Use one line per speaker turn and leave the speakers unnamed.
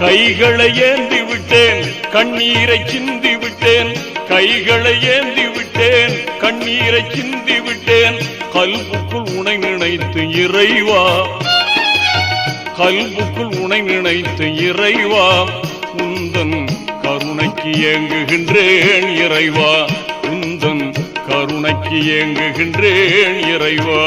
கைகளை ஏந்தி விட்டேன், கண்ணீரை சிந்தி விட்டேன். கைகளை ஏந்தி விட்டேன், கண்ணீரை சிந்தி விட்டேன். கல்புக்குள் உனை நினைத்து இறைவா, கல்புக்குள் உனை நினைத்து இறைவா, உந்தன் கருணைக்கு ஏங்குகின்றேன் இறைவா, உந்தன் கருணைக்கு ஏங்குகின்றேன் இறைவா.